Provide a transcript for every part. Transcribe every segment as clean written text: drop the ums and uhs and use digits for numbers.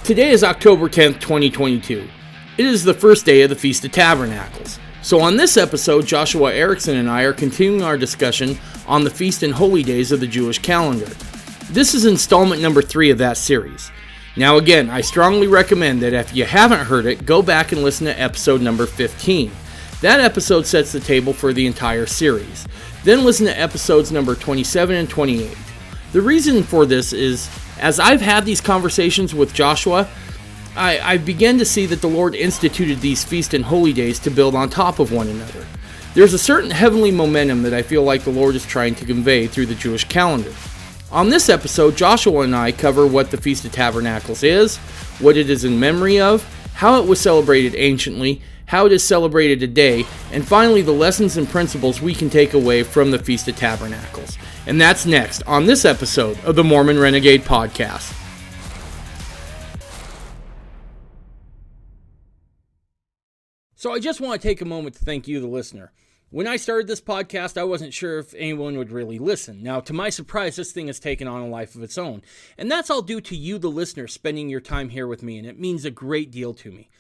Today is October 10th, 2022. It is the first day of the Feast of Tabernacles. So on this episode, Joshua Erickson and I are continuing our discussion on the feast and holy days of the Jewish calendar. This is installment number 3 of that series. Now again, I strongly recommend that if you haven't heard it, go back and listen to episode number 15. That episode sets the table for the entire series. Then listen to episodes number 27 and 28. The reason for this is, as I've had these conversations with Joshua, I began to see that the Lord instituted these feast and holy days to build on top of one another. There's a certain heavenly momentum that I feel like the Lord is trying to convey through the Jewish calendar. On this episode, Joshua and I cover what the Feast of Tabernacles is, what it is in memory of, how it was celebrated anciently, how it is celebrated today, and finally the lessons and principles we can take away from the Feast of Tabernacles. And that's next on this episode of the Mormon Renegade Podcast. So I just want to take a moment to thank you, the listener. When I started this podcast, I wasn't sure if anyone would really listen. Now, to my surprise, this thing has taken on a life of its own. And that's all due to you, the listener, spending your time here with me, and it means a great deal to me.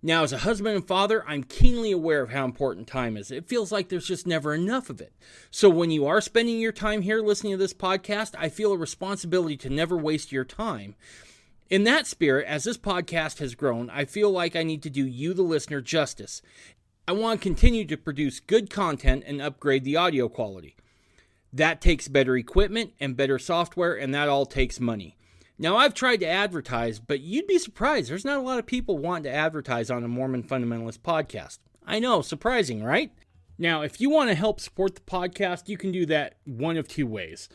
Now, as a husband and father, I'm keenly aware of how important time is. It feels like there's just never enough of it. So when you are spending your time here listening to this podcast, I feel a responsibility to never waste your time. In that spirit, as this podcast has grown, I feel like I need to do you, the listener, justice. I want to continue to produce good content and upgrade the audio quality. That takes better equipment and better software, and that all takes money. Now, I've tried to advertise, but you'd be surprised. There's not a lot of people wanting to advertise on a Mormon Fundamentalist podcast. I know, surprising, right? Now, if you want to help support the podcast, you can do that one of two ways.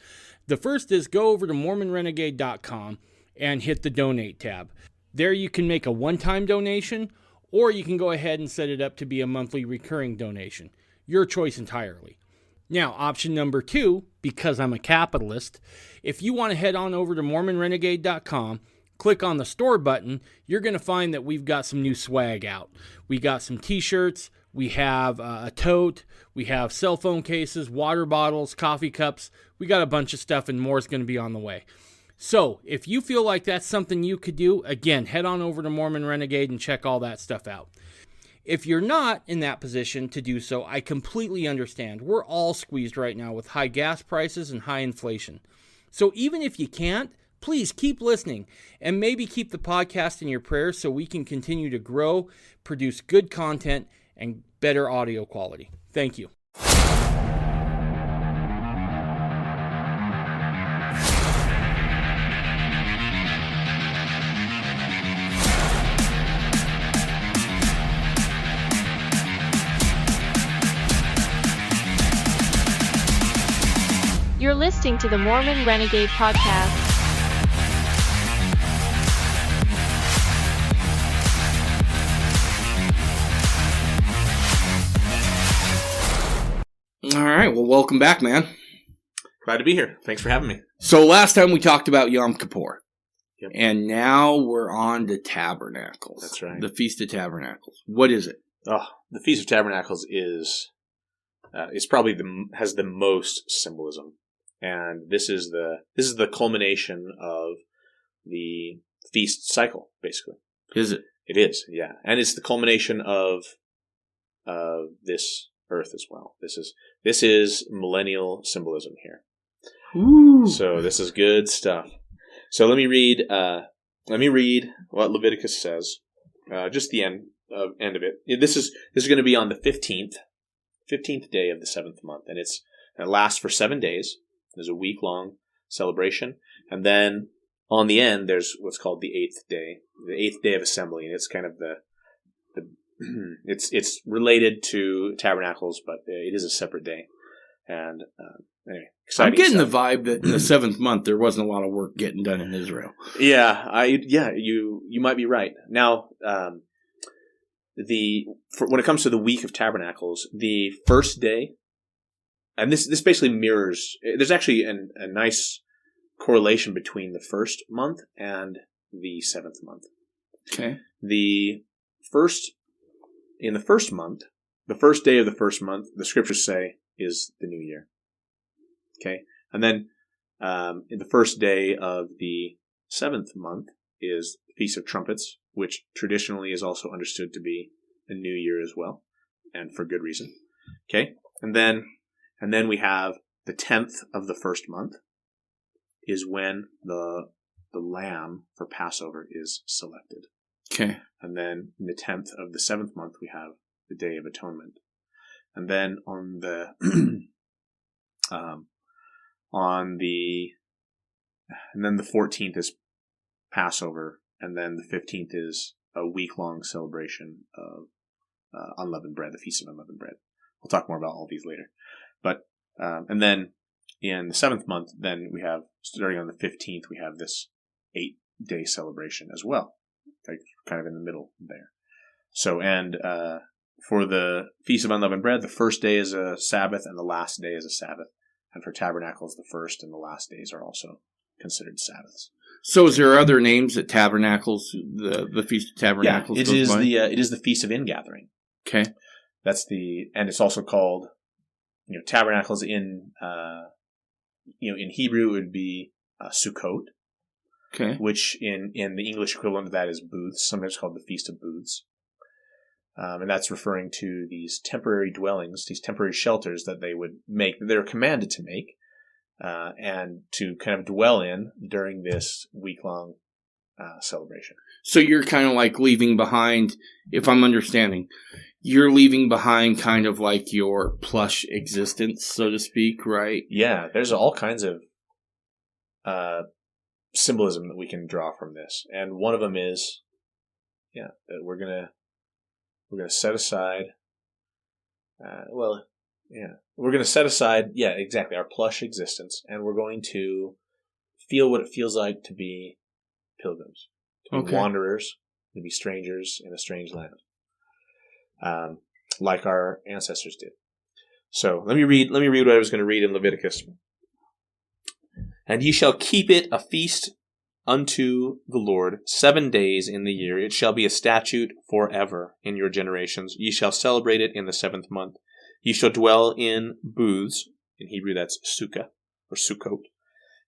The first is go over to MormonRenegade.com and hit the donate tab. There you can make a one-time donation, or you can go ahead and set it up to be a monthly recurring donation. Your choice entirely. Now, option number 2, because I'm a capitalist, if you want to head on over to MormonRenegade.com, click on the store button, you're going to find that we've got some new swag out. We got some t-shirts, we have a tote, we have cell phone cases, water bottles, coffee cups. We got a bunch of stuff, and more is going to be on the way. So, if you feel like that's something you could do, again, head on over to Mormon Renegade and check all that stuff out. If you're not in that position to do so, I completely understand. We're all squeezed right now with high gas prices and high inflation. So even if you can't, please keep listening and maybe keep the podcast in your prayers so we can continue to grow, produce good content, and better audio quality. Thank you. You're listening to the Mormon Renegade Podcast. All right, well, welcome back, man. Glad to be here. Thanks for having me. So last time we talked about Yom Kippur. Yep. And now we're on to Tabernacles. That's right. The Feast of Tabernacles. What is it? Oh, the Feast of Tabernacles is probably has the most symbolism. And this is the culmination of the feast cycle, basically. Is it? It is, yeah. And it's the culmination of this earth as well. This is millennial symbolism here. Ooh. So this is good stuff. So let me read what Leviticus says. Just the end of it. This is going to be on the 15th day of the 7th month, and it lasts for 7 days. There's a week-long celebration. And then on the end, there's what's called the 8th day of assembly. And it's kind of it's related to Tabernacles, but it is a separate day. And anyway, exciting I'm getting stuff. the vibe that in the 7th month, there wasn't a lot of work getting done in Israel. Yeah, you might be right. Now, when it comes to the week of Tabernacles, the first day, and this basically mirrors. There's actually a nice correlation between the first month and the 7th month. Okay. In the first month, the first day of the first month, the scriptures say is the new year. Okay, and then in the first day of the 7th month is Feast of Trumpets, which traditionally is also understood to be a new year as well, and for good reason. Okay, and then we have the 10th of the first month is when the lamb for Passover is selected. Okay. And then in the 10th of the 7th month we have the Day of Atonement. And then on the and then the 14th is Passover, and then the 15th is a week-long celebration of unleavened bread, the Feast of Unleavened Bread. We'll talk more about all these later. But and then in the 7th month, then we have, starting on the 15th, we have this 8-day celebration as well, like kind of in the middle there. So, and for the Feast of Unleavened Bread, the first day is a Sabbath and the last day is a Sabbath. And for Tabernacles, the first and the last days are also considered Sabbaths. So is there other names that Tabernacles, the Feast of Tabernacles? Yeah, it is the Feast of Ingathering. Okay. And it's also called, Tabernacles in Hebrew it would be Sukkot. Okay. Which in the English equivalent of that is booths, sometimes called the Feast of Booths. And that's referring to these temporary dwellings, these temporary shelters that they would make, that they were commanded to make, and to kind of dwell in during this week-long celebration. So you're kind of like leaving behind, if I'm understanding, you're leaving behind kind of like your plush existence, so to speak, right? Yeah, there's all kinds of symbolism that we can draw from this. And one of them is, that we're going to set aside, we're going to set aside, exactly, our plush existence, and we're going to feel what it feels like to be pilgrims, to be wanderers, to be strangers in a strange land, like our ancestors did. So let me read what I was going to read in Leviticus. And ye shall keep it a feast unto the Lord 7 days in the year. It shall be a statute forever in your generations. Ye shall celebrate it in the 7th month. Ye shall dwell in booths. In Hebrew, that's sukkah or sukkot.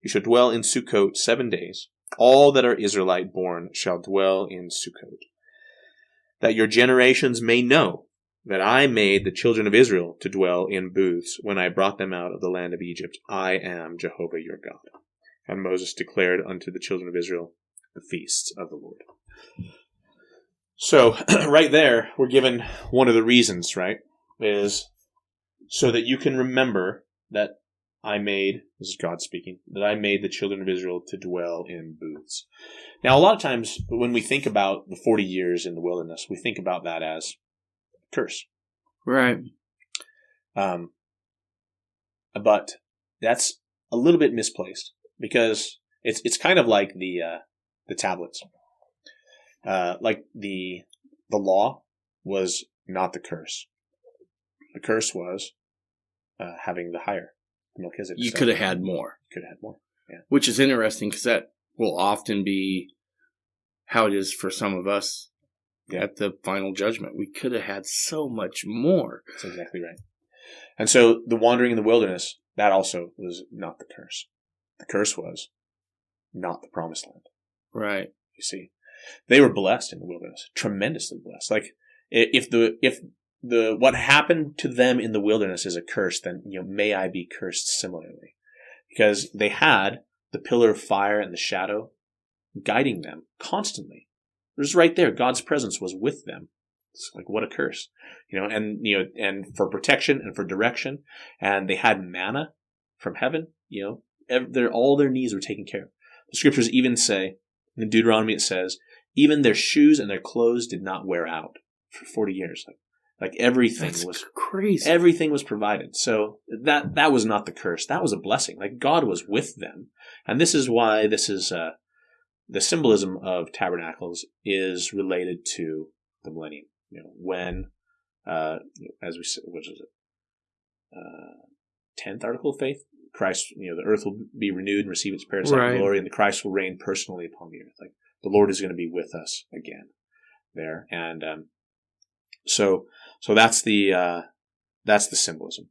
You shall dwell in Sukkot 7 days. All that are Israelite born shall dwell in Sukkot. That your generations may know that I made the children of Israel to dwell in booths when I brought them out of the land of Egypt. I am Jehovah your God. And Moses declared unto the children of Israel the feasts of the Lord. So, right there, we're given one of the reasons, right? Is so that you can remember that this is God speaking, that I made the children of Israel to dwell in booths. Now, a lot of times when we think about the 40 years in the wilderness, we think about that as a curse. Right. But that's a little bit misplaced because it's kind of like the tablets. Like the law was not the curse. The curse was having the higher Melchizedek. You could have had more. Could have had more. Yeah. Which is interesting because that will often be how it is for some of us at the final judgment. We could have had so much more. That's exactly right. And so the wandering in the wilderness, that also was not the curse. The curse was not the promised land. Right. You see, they were blessed in the wilderness, tremendously blessed. Like if what happened to them in the wilderness is a curse, then may I be cursed similarly, because they had the pillar of fire and the shadow guiding them constantly. It was right there. God's presence was with them. It's like, what a curse, and for protection and for direction. And they had manna from heaven, all their needs were taken care of. The scriptures even say, in Deuteronomy it says, even their shoes and their clothes did not wear out for 40 years. Like everything was crazy. Everything was provided. So that was not the curse. That was a blessing. Like God was with them. And this is why this is, the symbolism of tabernacles is related to the millennium. When, as we said, which is it? 10th article of faith. Christ, the earth will be renewed and receive its paradise glory, and the Christ will reign personally upon the earth. Like the Lord is going to be with us again there. And, so that's the symbolism,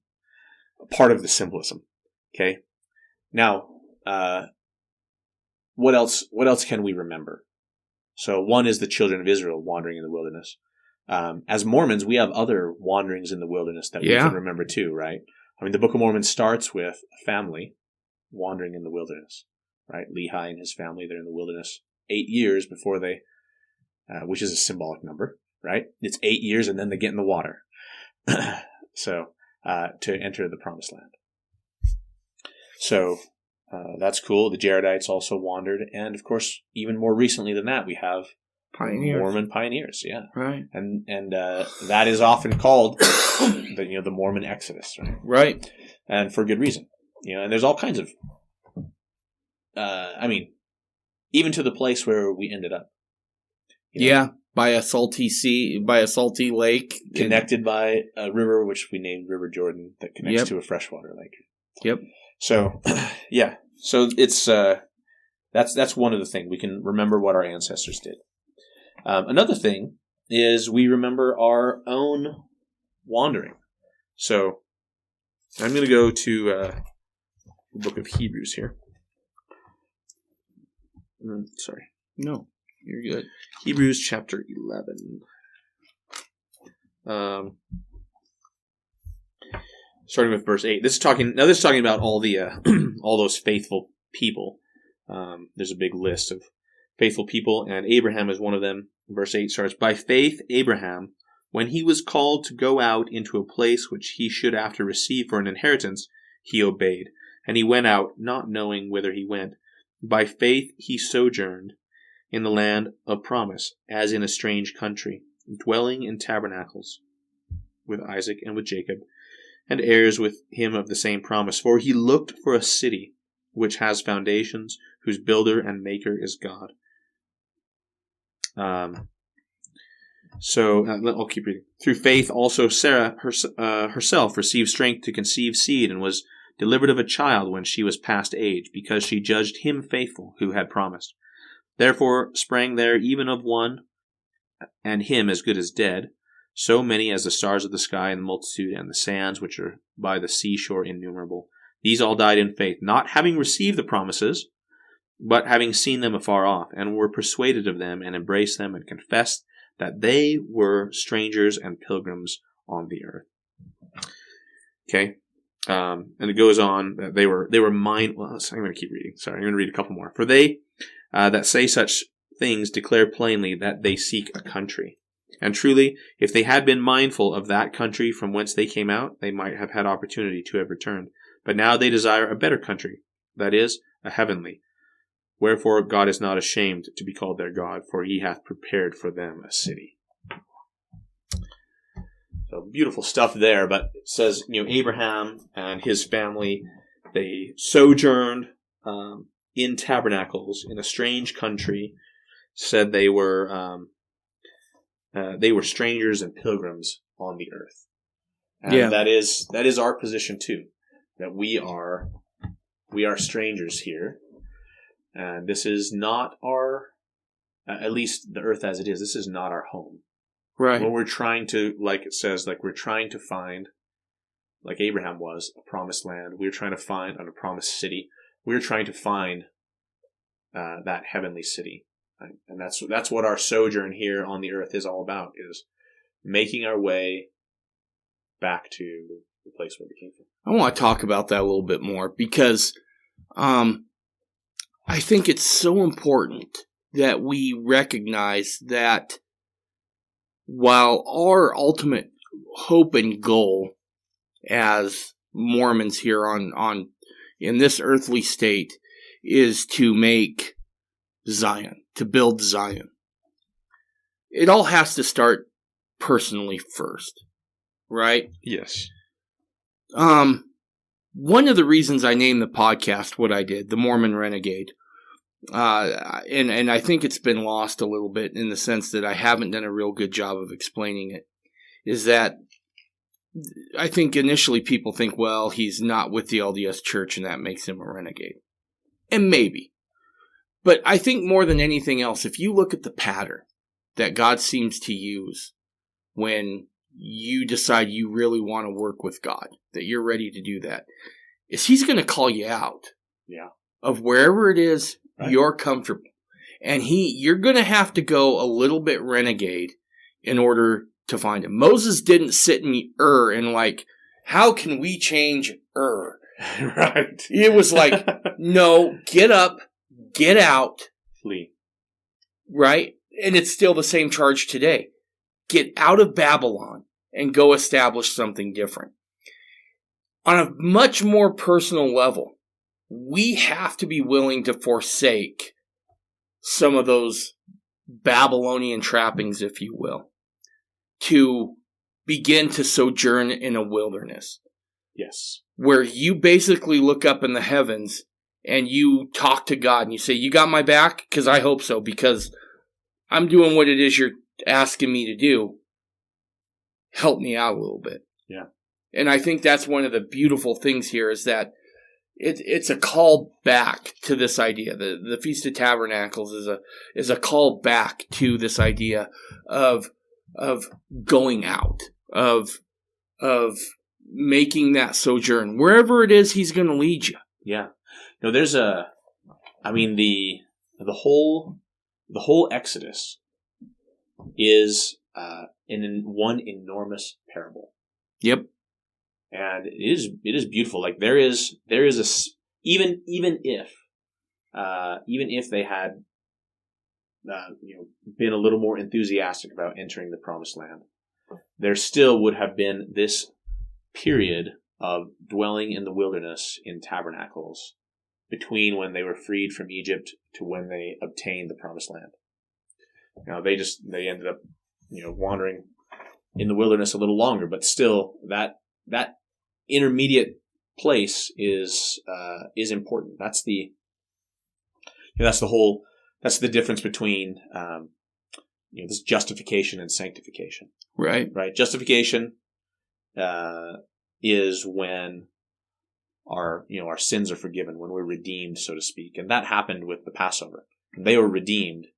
part of the symbolism. Okay. Now, what else can we remember? So one is the children of Israel wandering in the wilderness. As Mormons, we have other wanderings in the wilderness that we can remember too, right? I mean, the Book of Mormon starts with a family wandering in the wilderness, right? Lehi and his family, they're in the wilderness 8 years before they, which is a symbolic number, right? It's 8 years and then they get in the water. So, to enter the promised land. So, that's cool. The Jaredites also wandered. And of course, even more recently than that, we have Pioneers. Mormon pioneers, yeah. Right. And that is often called the Mormon Exodus, right? Right. And for good reason. And there's all kinds of even to the place where we ended up. By a salty sea, by a salty lake. Connected by a river, which we named River Jordan, that connects to a freshwater lake. Yep. So, yeah. So it's that's one of the things. We can remember what our ancestors did. Another thing is we remember our own wandering. So I'm going to go to the book of Hebrews here. Sorry. No, you're good. Hebrews chapter 11. Starting with verse 8. This is talking about all the all those faithful people. There's a big list of faithful people, and Abraham is one of them. Verse 8 starts, "By faith Abraham, when he was called to go out into a place which he should after receive for an inheritance, he obeyed. And he went out, not knowing whither he went. By faith he sojourned in the land of promise, as in a strange country, dwelling in tabernacles with Isaac and with Jacob, and heirs with him of the same promise. For he looked for a city which has foundations, whose builder and maker is God." I'll keep reading. "Through faith also Sarah herself received strength to conceive seed, and was delivered of a child when she was past age, because she judged him faithful who had promised. Therefore sprang there even of one, and him as good as dead, so many as the stars of the sky, and the multitude, and the sands which are by the seashore innumerable. These all died in faith, not having received the promises, but having seen them afar off, and were persuaded of them, and embraced them, and confessed that they were strangers and pilgrims on the earth." Okay, and it goes on that they were I'm going to keep reading. Sorry, I'm going to read a couple more. "For they that say such things declare plainly that they seek a country. And truly, if they had been mindful of that country from whence they came out, they might have had opportunity to have returned. But now they desire a better country, that is, a heavenly. Wherefore God is not ashamed to be called their God, for he hath prepared for them a city." So beautiful stuff there, but it says, Abraham and his family, they sojourned in tabernacles in a strange country. Said they were strangers and pilgrims on the earth. And that is our position too. That we are strangers here. And this is not our, at least the earth as it is, this is not our home. Right. When we're trying to, like it says, we're trying to find, like Abraham was, a promised land. We're trying to find a promised city. We're trying to find that heavenly city. Right? And that's what our sojourn here on the earth is all about, is making our way back to the place where we came from. I want to talk about that a little bit more, because I think it's so important that we recognize that while our ultimate hope and goal as Mormons here on in this earthly state is to make Zion, to build Zion, it all has to start personally first, right? Yes. One of the reasons I named the podcast what I did, The Mormon Renegade, and I think it's been lost a little bit in the sense that I haven't done a real good job of explaining it, is that I think initially people think, well, he's not with the LDS Church and that makes him a renegade. And maybe. But I think more than anything else, if you look at the pattern that God seems to use when you decide you really want to work with God, that you're ready to do that, is he's going to call you out of wherever it is you're comfortable. And you're going to have to go a little bit renegade in order to find him. Moses didn't sit in Ur and like, how can we change Ur? Right. It was like, no, get up, get out. Flee. Right? And it's still the same charge today. Get out of Babylon and go establish something different. On a much more personal level, we have to be willing to forsake some of those Babylonian trappings, if you will, to begin to sojourn in a wilderness. Yes. Where you basically look up in the heavens and you talk to God and you say, you got my back? Because I hope so, because I'm doing what it is you're asking me to do. Help me out a little bit. Yeah. And I think that's one of the beautiful things here is that it's a call back to this idea. The Feast of Tabernacles is a call back to this idea of going out, of making that sojourn wherever it is He's going to lead you. Yeah. There's the whole Exodus is in one enormous parable. Yep. And it is beautiful. Like there is even if they had been a little more enthusiastic about entering the promised land, there still would have been this period of dwelling in the wilderness in tabernacles between when they were freed from Egypt to when they obtained the promised land. They ended up wandering in the wilderness a little longer, but still that intermediate place is important. That's the difference between this justification and sanctification. Right. Right. Justification is when our sins are forgiven, when we're redeemed, so to speak, and that happened with the Passover. They were redeemed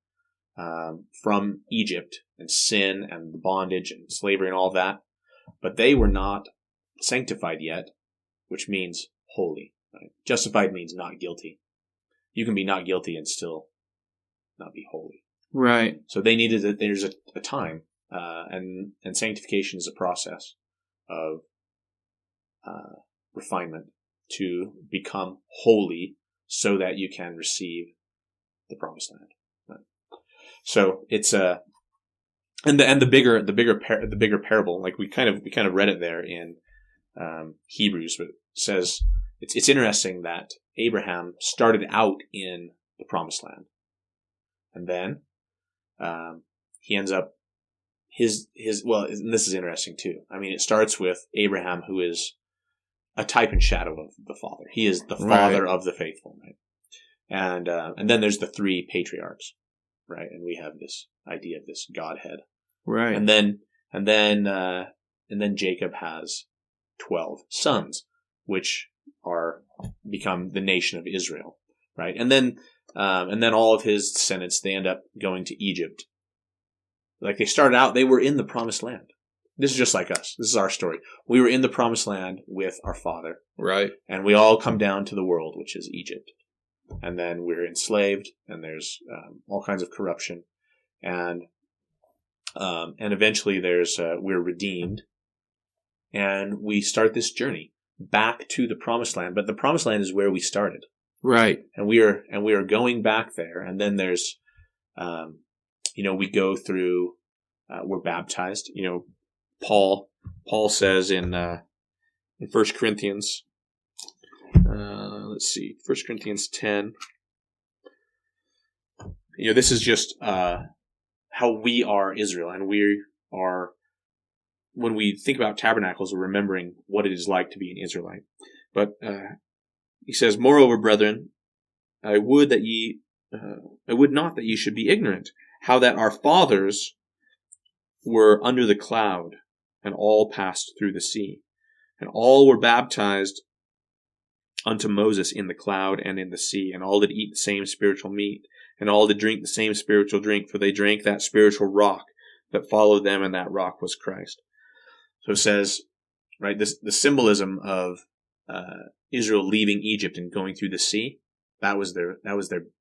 from Egypt and sin and the bondage and slavery and all of that, but they were not sanctified yet, which means holy. Right? Justified means not guilty. You can be not guilty and still not be holy. Right. So they needed there's a time, and sanctification is a process of refinement to become holy, so that you can receive the promised land. Right? So it's and the bigger parable, like we kind of read it there in Hebrews, but it says it's interesting that Abraham started out in the promised land, and then he ends up and this is interesting too. I mean, it starts with Abraham, who is a type and shadow of the Father. He is the father of the faithful, right? And then there's the three patriarchs, right? And we have this idea of this Godhead, right? And then Jacob has 12 sons, which become the nation of Israel, right? And then all of his descendants, they end up going to Egypt. Like they started out, they were in the promised land. This is just like us. This is our story. We were in the promised land with our father. Right. And we all come down to the world, which is Egypt. And then we're enslaved, and there's all kinds of corruption. And eventually we're redeemed. And we start this journey back to the promised land. But the promised land is where we started. Right. And we are going back there. And then there's, we go through, we're baptized. Paul says in 1 Corinthians, let's see, 1 Corinthians 10. This is just how we are Israel, and we are, when we think about tabernacles, we're remembering what it is like to be an Israelite. But he says, "Moreover, brethren, I would not that ye should be ignorant, how that our fathers were under the cloud, and all passed through the sea, and all were baptized unto Moses in the cloud and in the sea, and all did eat the same spiritual meat, and all did drink the same spiritual drink, for they drank that spiritual rock that followed them, and that rock was Christ." So it says, right, the symbolism of Israel leaving Egypt and going through the sea, that was their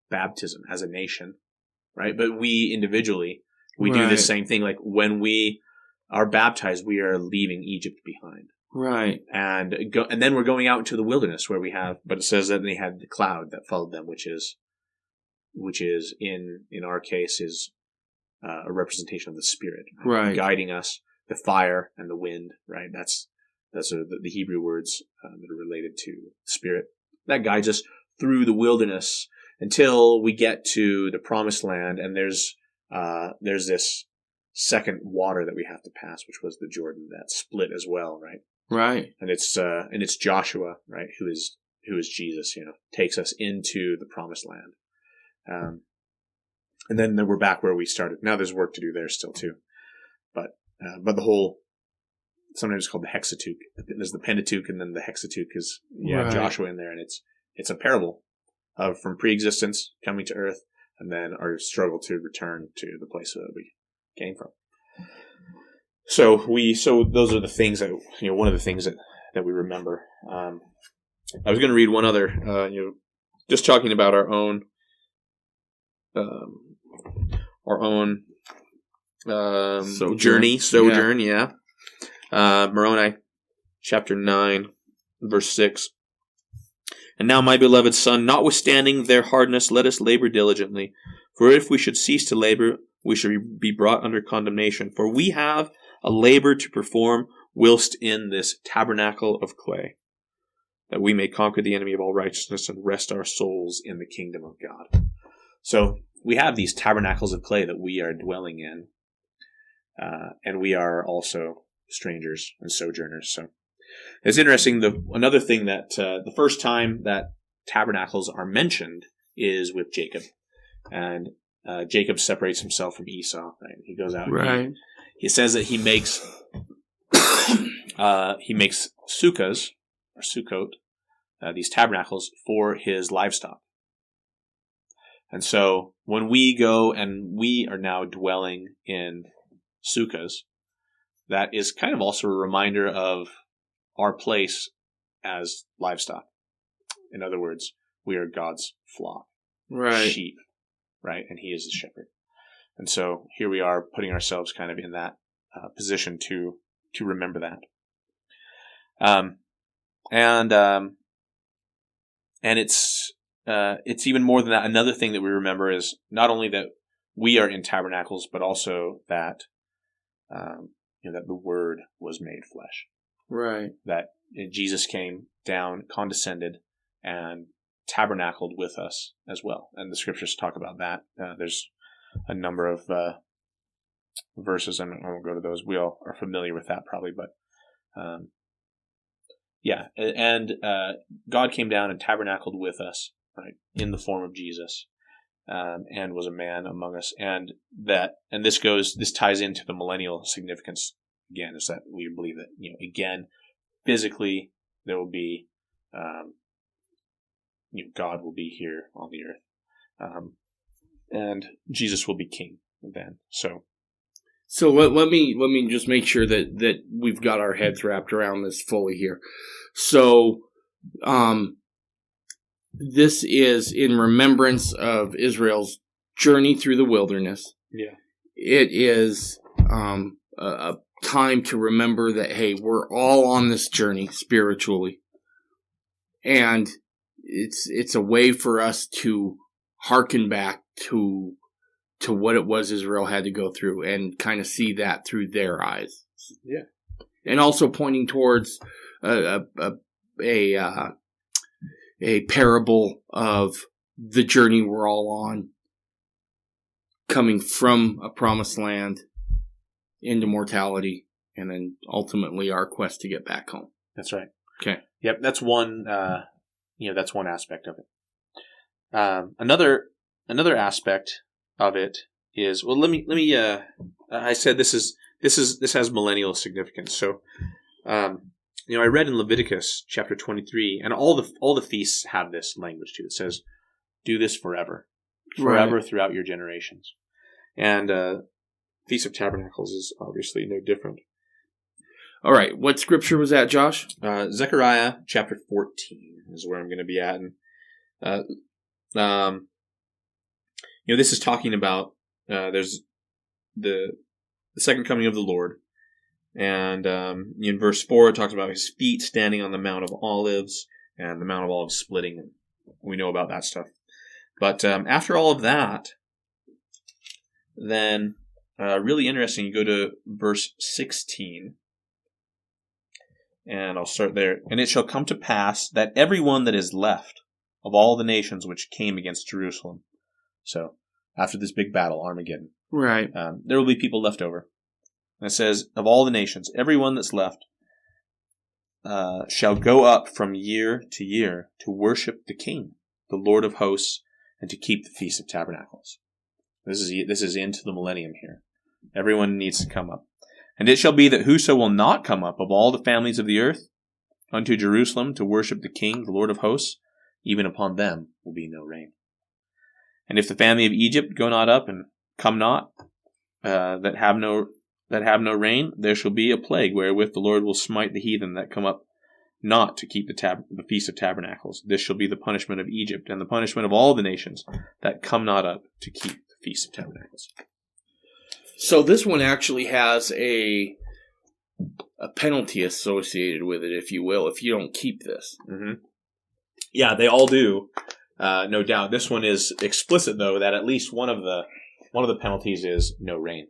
baptism as a nation. right? But we individually, we do the same thing. Like when we are baptized, we are leaving Egypt behind. Right. And then we're going out into the wilderness where we have, but it says that they had the cloud that followed them, which is in our case is a representation of the Spirit, right? Guiding us, the fire and the wind, right? That's the Hebrew words that are related to Spirit that guides us through the wilderness until we get to the Promised Land, and there's this second water that we have to pass, which was the Jordan that split as well, right? Right. And it's Joshua, right, who is Jesus, takes us into the Promised Land. And then we're back where we started. Now there's work to do there still too. But the whole, sometimes it's called the Hexateuch. There's the Pentateuch, and then the Hexateuch is Joshua in there, and it's a parable of from pre-existence coming to earth, and then our struggle to return to the place that we came from. So those are the things that one of the things that we remember. I was going to read one other, just talking about our own sojourn. Yeah. Moroni, chapter 9, verse 6. And now, my beloved son, notwithstanding their hardness, let us labor diligently. For if we should cease to labor, we should be brought under condemnation. For we have a labor to perform whilst in this tabernacle of clay, that we may conquer the enemy of all righteousness and rest our souls in the kingdom of God. So we have these tabernacles of clay that we are dwelling in, and we are also strangers and sojourners. So it's interesting. Another thing that the first time that tabernacles are mentioned is with Jacob, and Jacob separates himself from Esau. Right? He goes out. Right. He says that he makes sukkahs or sukkot, these tabernacles for his livestock. And so when we go and we are now dwelling in sukkahs, that is kind of also a reminder of our place as livestock. In other words, we are God's flock, right? Sheep, right? And He is the shepherd. And so here we are putting ourselves kind of in that position to remember that. And it's even more than that. Another thing that we remember is not only that we are in tabernacles, but also that that the Word was made flesh. Right. That Jesus came down, condescended, and tabernacled with us as well. And the scriptures talk about that. There's a number of verses, and I won't go to those. We all are familiar with that probably, but God came down and tabernacled with us, right, in the form of Jesus, and was a man among us. And this ties into the millennial significance again, is that we believe that, again, physically there will be, God will be here on the earth, and Jesus will be king then. So let me just make sure that we've got our heads wrapped around this fully here. So, this is in remembrance of Israel's journey through the wilderness. Yeah. It is a time to remember that, hey, we're all on this journey spiritually. And it's a way for us to hearken back to what it was Israel had to go through and kind of see that through their eyes. Yeah. And also pointing towards a parable of the journey we're all on, coming from a promised land into mortality, and then ultimately our quest to get back home. That's right. Okay. Yep. That's one. That's one aspect of it. Another aspect of it is, well, let me. I said this has millennial significance. So, I read in Leviticus chapter 23, and all the feasts have this language too. It says, "Do this forever Right. throughout your generations." And Feast of Tabernacles is obviously no different. All right. What scripture was that, Josh? Zechariah chapter 14 is where I'm going to be at. And, this is talking about there's the second coming of the Lord. And in verse 4, it talks about his feet standing on the Mount of Olives and the Mount of Olives splitting. And we know about that stuff. But after all of that, then really interesting, you go to verse 16. And I'll start there. And it shall come to pass that everyone that is left of all the nations which came against Jerusalem. So after this big battle, Armageddon. Right. There will be people left over. And it says, of all the nations, everyone that's left shall go up from year to year to worship the King, the Lord of hosts, and to keep the Feast of Tabernacles. This is into the millennium here. Everyone needs to come up. And it shall be that whoso will not come up of all the families of the earth unto Jerusalem to worship the King, the Lord of hosts, even upon them will be no rain. And if the family of Egypt go not up and come not, that have no rain, there shall be a plague wherewith the Lord will smite the heathen that come up not to keep the Feast of Tabernacles. This shall be the punishment of Egypt, and the punishment of all the nations that come not up to keep the Feast of Tabernacles. So this one actually has a penalty associated with it, if you will, if you don't keep this. Mm-hmm. Yeah, they all do, no doubt. This one is explicit, though, that at least one of the penalties is no rain.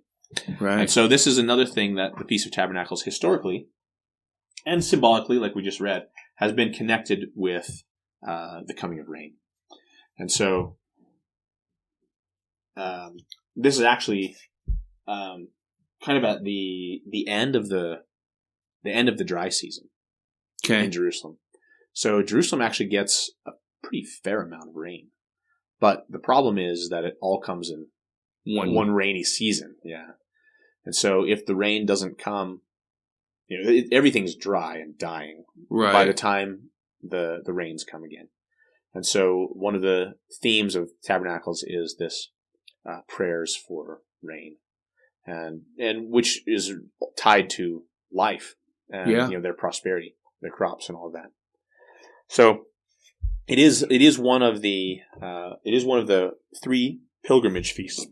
Right. And so this is another thing that the Feast of Tabernacles historically and symbolically, like we just read, has been connected with the coming of rain. And so this is actually kind of at the end of the end of the dry season in Jerusalem. So Jerusalem actually gets a pretty fair amount of rain. But the problem is that it all comes in one rainy season. Yeah. And so if the rain doesn't come, everything's dry and dying by the time the rains come again. And so one of the themes of Tabernacles is this prayers for rain, and which is tied to life and their prosperity, their crops, and all of that. So it is one of the three pilgrimage feasts.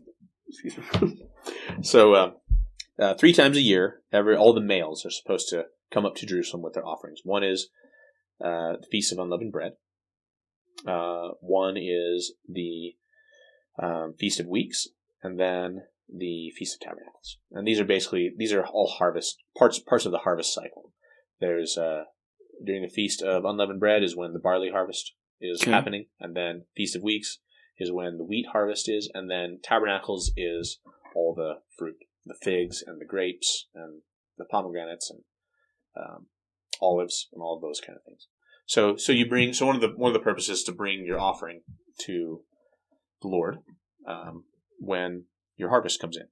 Excuse me. So 3 times a year, all the males are supposed to come up to Jerusalem with their offerings. One is the Feast of Unleavened Bread. One is the Feast of Weeks, and then the Feast of Tabernacles. And these are all harvest parts of the harvest cycle. There's during the Feast of Unleavened Bread is when the barley harvest is happening, and then Feast of Weeks is when the wheat harvest is, and then Tabernacles is all the fruit, the figs and the grapes and the pomegranates and olives and all of those kind of things. So you bring one of the purposes is to bring your offering to the Lord when your harvest comes in.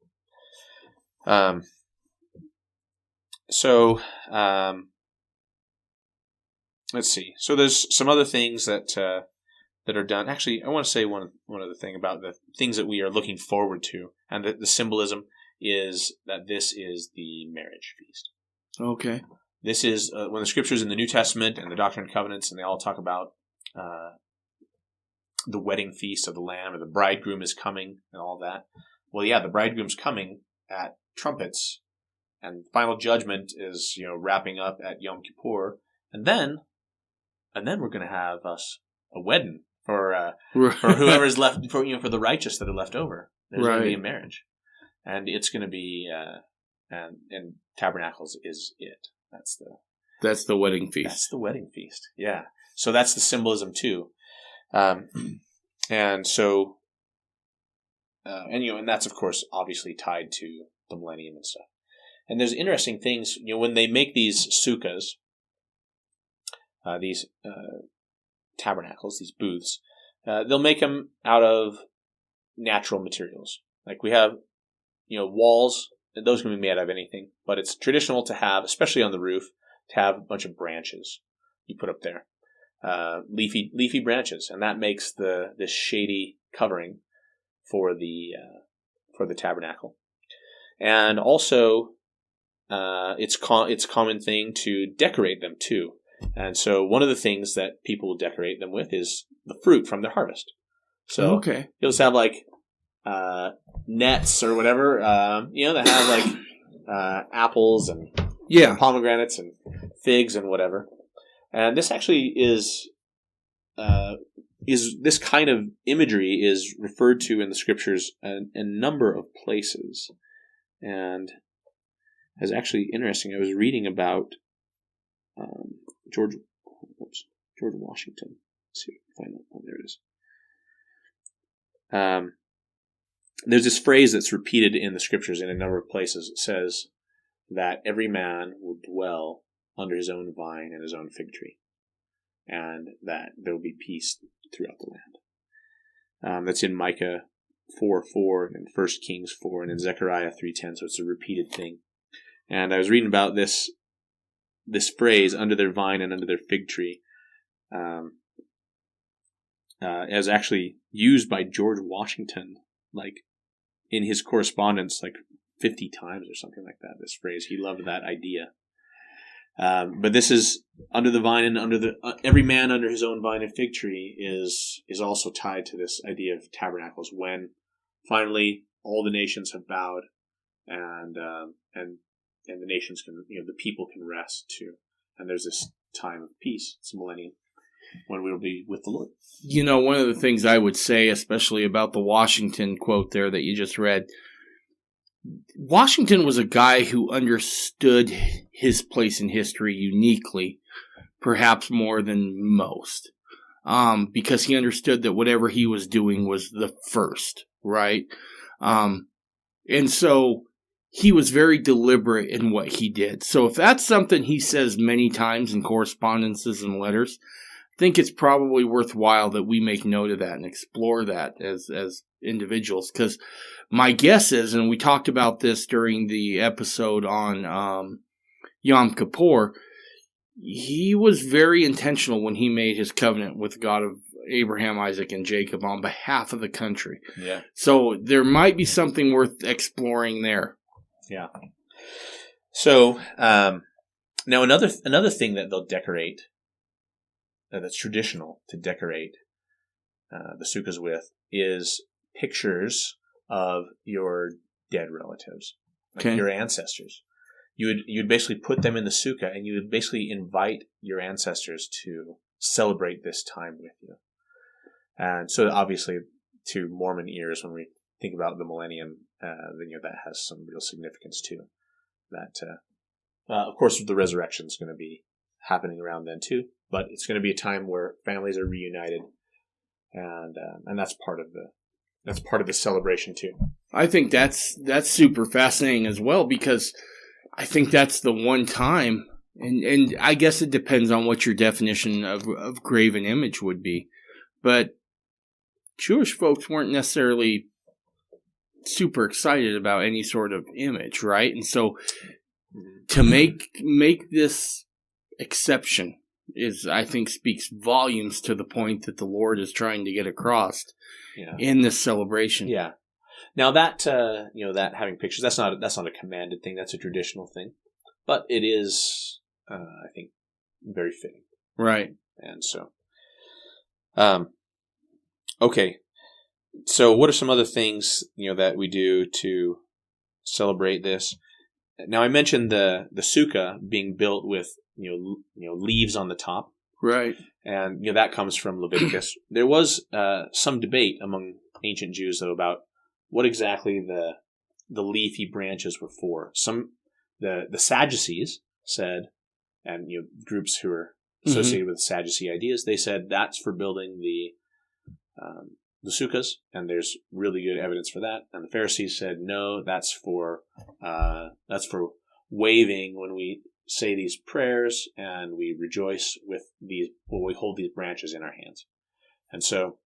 Let's see. So there's some other things that are done. Actually, I want to say one other thing about the things that we are looking forward to, and the symbolism is that this is the marriage feast. Okay. This is when the scriptures in the New Testament and the Doctrine and Covenants, and they all talk about the wedding feast of the Lamb, or the bridegroom is coming, and all that. Well, yeah, the bridegroom's coming at trumpets, and final judgment is wrapping up at Yom Kippur, and then we're going to have us a wedding for whoever's left, for the righteous that are left over. There's going to be a marriage, and it's going to be and Tabernacles is it. That's the wedding feast. That's the wedding feast. Yeah. So that's the symbolism too, and so and that's of course obviously tied to the millennium and stuff. And there's interesting things when they make these sukkahs, these tabernacles, these booths. They'll make them out of natural materials. Like we have, walls. Those can be made out of anything, but it's traditional to have, especially on the roof, to have a bunch of branches you put up there, leafy branches, and that makes this shady covering for the tabernacle. And also, it's a common thing to decorate them too. And so one of the things that people will decorate them with is the fruit from their harvest. So you'll just have like nets or whatever, that have like apples and pomegranates and figs and whatever. And this actually is this kind of imagery is referred to in the scriptures in a number of places, and is actually interesting. I was reading about George Washington. Let's see if I can find that. Oh, there it is. There's this phrase that's repeated in the scriptures in a number of places. It says that every man will dwell under his own vine and his own fig tree, and that there will be peace throughout the land. That's in Micah 4:4 and 1 Kings 4 and in Zechariah 3:10. So it's a repeated thing. And I was reading about this phrase, under their vine and under their fig tree, as actually used by George Washington, like in his correspondence, like 50 times or something like that. This phrase, he loved that idea. But this is under the vine and under the every man under his own vine and fig tree is also tied to this idea of tabernacles, when finally all the nations have bowed and the nations can, the people can rest too, and there's this time of peace. It's a millennium when we will be with the Lord. One of the things I would say, especially about the Washington quote there that you just read, Washington was a guy who understood his place in history uniquely, perhaps more than most, because he understood that whatever he was doing was the first, right? And so he was very deliberate in what he did. So if that's something he says many times in correspondences and letters, I think it's probably worthwhile that we make note of that and explore that as individuals. Because my guess is, and we talked about this during the episode on Yom Kippur, he was very intentional when he made his covenant with God of Abraham, Isaac, and Jacob on behalf of the country. Yeah. So there might be something worth exploring there. Yeah. So now another thing that they'll decorate, that's traditional to decorate the sukkahs with, is pictures of your dead relatives, like your ancestors. You'd basically put them in the sukkah, and you would basically invite your ancestors to celebrate this time with you. And so, obviously, to Mormon ears, when we think about the millennium, then that has some real significance too. That, of course, the resurrection is going to be happening around then too, but it's going to be a time where families are reunited, and that's part of the celebration too. I think that's super fascinating as well, because I think that's the one time, and I guess it depends on what your definition of graven image would be, but Jewish folks weren't necessarily super excited about any sort of image, right? And so to make this exception is, I think, speaks volumes to the point that the Lord is trying to get across in this celebration. Yeah. Now that that having pictures, that's not a commanded thing. That's a traditional thing, but it is, I think, very fitting. Right. And so, okay. So, what are some other things that we do to celebrate this? Now, I mentioned the sukkah being built with leaves on the top, right? And that comes from Leviticus. There was some debate among ancient Jews, though, about what exactly the leafy branches were for. The Sadducees said, and groups who are associated with Sadducee ideas, they said that's for building the sukkahs, and there's really good evidence for that. And the Pharisees said, no, that's for waving when we say these prayers and we rejoice with these when we hold these branches in our hands. And so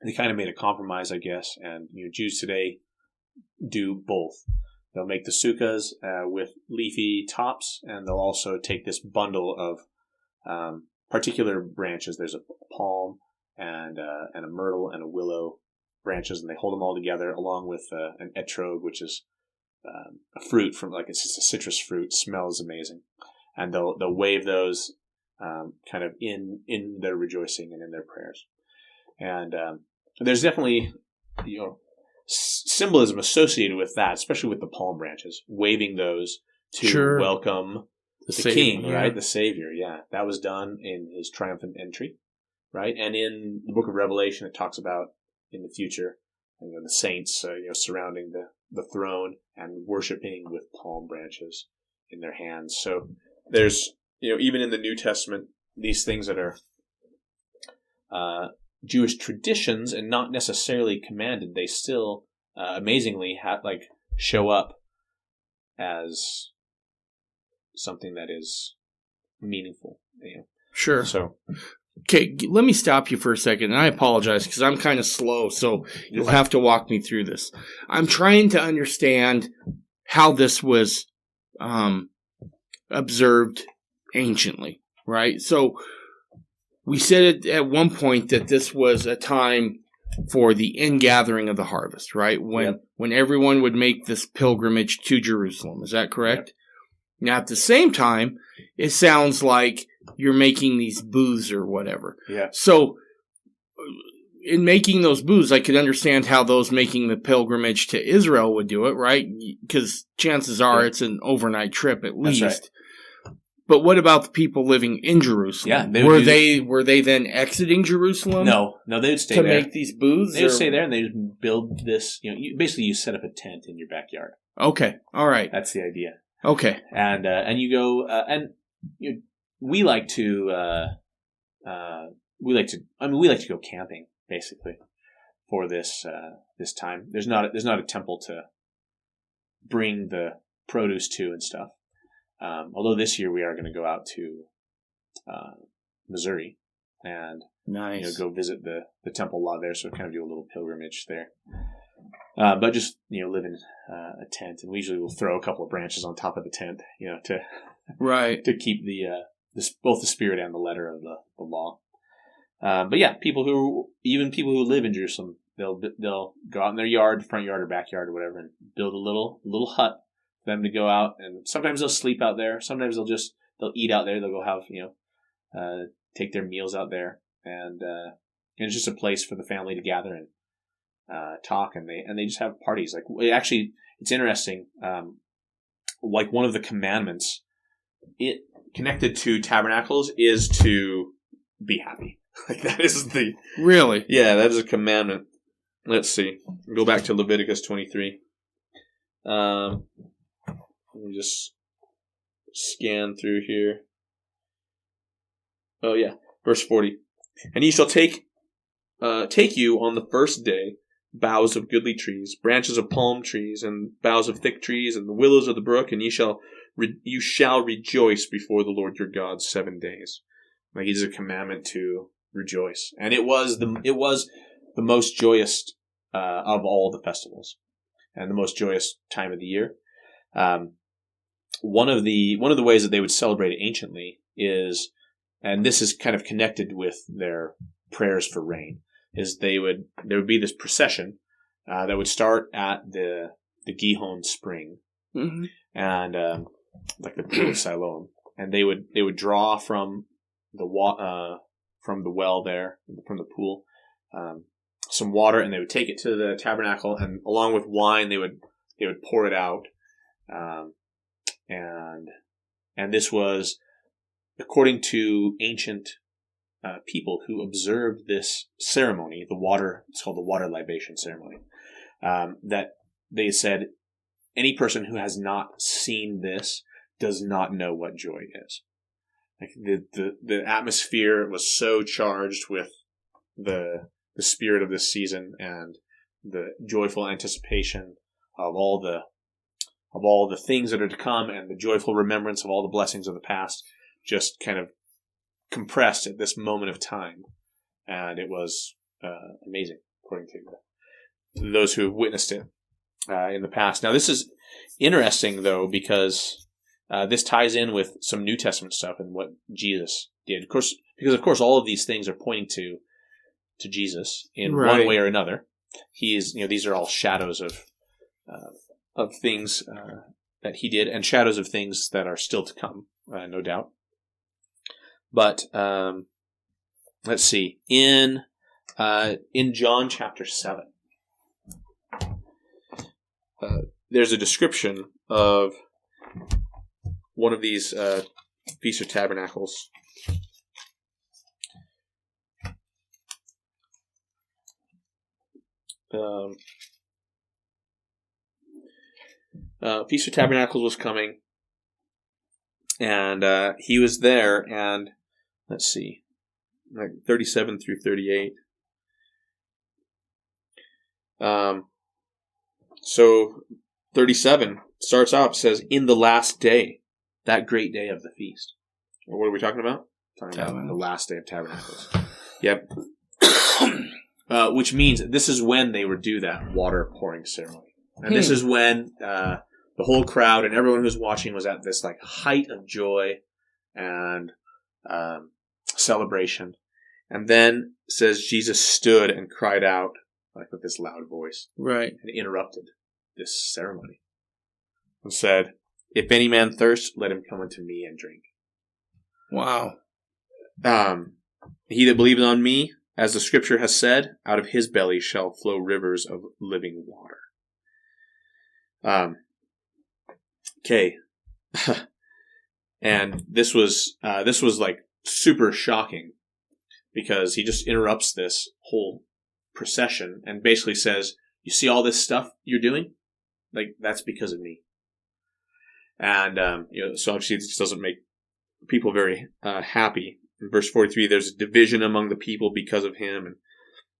they kind of made a compromise, I guess. And Jews today do both. They'll make the sukkahs with leafy tops, and they'll also take this bundle of particular branches. There's a palm and a myrtle and a willow branches, and they hold them all together along with an etrog, which is a fruit from, like, it's just a citrus fruit, smells amazing, and they'll wave those kind of in their rejoicing and in their prayers. And there's definitely symbolism associated with that, especially with the palm branches, waving those to welcome the king, right? The Savior, That was done in his triumphant entry, right? And in the book of Revelation, it talks about in the future, the saints, surrounding the throne and worshiping with palm branches in their hands. So there's, even in the New Testament, these things that are Jewish traditions and not necessarily commanded, they still amazingly show up as something that is meaningful. Sure. So, okay, let me stop you for a second, and I apologize because I'm kind of slow, so you'll have to walk me through this. I'm trying to understand how this was observed anciently, right? So we said at one point that this was a time for the ingathering of the harvest, right? When everyone would make this pilgrimage to Jerusalem. Is that correct? Yep. Now, at the same time, it sounds like you're making these booths or whatever. Yeah. So in making those booths, I could understand how those making the pilgrimage to Israel would do it, right? Because chances are it's an overnight trip at least. That's right. But what about the people living in Jerusalem? Yeah, were they then exiting Jerusalem? No, they would stay there to make these booths. They would stay there, and they would build this. Basically, you set up a tent in your backyard. Okay, all right, that's the idea. Okay, and you go we like to go camping basically for this time. There's not a temple to bring the produce to and stuff. Although this year we are going to go out to Missouri and go visit the temple lot there, so kind of do a little pilgrimage there. But just live in a tent, and we usually will throw a couple of branches on top of the tent, to keep both the spirit and the letter of the law. But yeah, people who live in Jerusalem, they'll go out in their yard, front yard or backyard or whatever, and build a little hut for them to go out, and sometimes they'll sleep out there. Sometimes they'll eat out there. They'll go have take their meals out there, and it's just a place for the family to gather and talk, and they just have parties. It's interesting. One of the commandments connected to tabernacles is to be happy. That is really that is a commandment. Let's see. Go back to Leviticus 23. Let me just scan through here. Oh yeah, verse 40. And ye shall take you on the first day boughs of goodly trees, branches of palm trees, and boughs of thick trees, and the willows of the brook, and you shall rejoice before the Lord your God 7 days. It is a commandment to rejoice, and it was the most joyous of all the festivals, and the most joyous time of the year. One of the ways that they would celebrate it anciently is, and this is kind of connected with their prayers for rain, is there would be this procession that would start at the Gihon spring, and like the pool of Siloam, and they would draw from the well there, from the pool, some water, and they would take it to the tabernacle, and along with wine they would pour it out, and this was according to ancient people who observed this ceremony, it's called the water libation ceremony, that they said any person who has not seen this does not know what joy is. The atmosphere was so charged with the spirit of this season and the joyful anticipation of all the things that are to come, and the joyful remembrance of all the blessings of the past, just kind of compressed at this moment of time. And it was amazing, according to those who have witnessed it in the past. Now, this is interesting, though, because this ties in with some New Testament stuff and what Jesus did. Of course, because all of these things are pointing to Jesus in one way or another. He is, these are all shadows of things that he did, and shadows of things that are still to come, no doubt. But let's see, in John chapter 7, there's a description of one of these Feast of Tabernacles. Feast of Tabernacles was coming, and he was there, and let's see, like 37 through 38. So 37 starts off, says, in the last day, that great day of the feast. What are we talking about? Talking about the last day of Tabernacles. Yep. Which means this is when they would do that water pouring ceremony. And this is when the whole crowd and everyone who's watching was at this like height of joy and celebration. And then it says Jesus stood and cried out like with this loud voice. Right. And interrupted this ceremony. And said, if any man thirst, let him come unto me and drink. Wow. He that believeth on me, as the scripture has said, out of his belly shall flow rivers of living water. Okay. And this was like super shocking because he just interrupts this whole procession and basically says, you see all this stuff you're doing? Like, that's because of me. And, so obviously this doesn't make people very happy. In verse 43, there's a division among the people because of him. And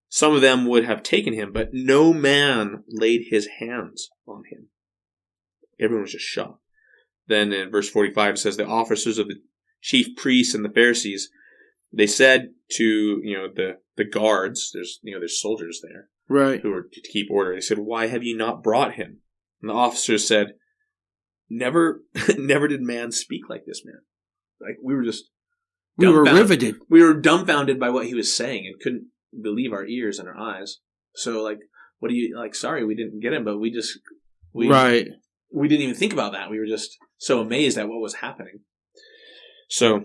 some of them would have taken him, but no man laid his hands on him. Everyone was just shocked. Then in verse 45, it says, the officers of the chief priests and the Pharisees, they said to, the guards, there's soldiers there. Right. Who were to keep order. They said, why have you not brought him? And the officers said, never did man speak like this man. Like, we were just we were riveted. We were dumbfounded by what he was saying and couldn't believe our ears and our eyes. So, like, what do you, like, sorry we didn't get him, but we right. We didn't even think about that. We were just so amazed at what was happening. So,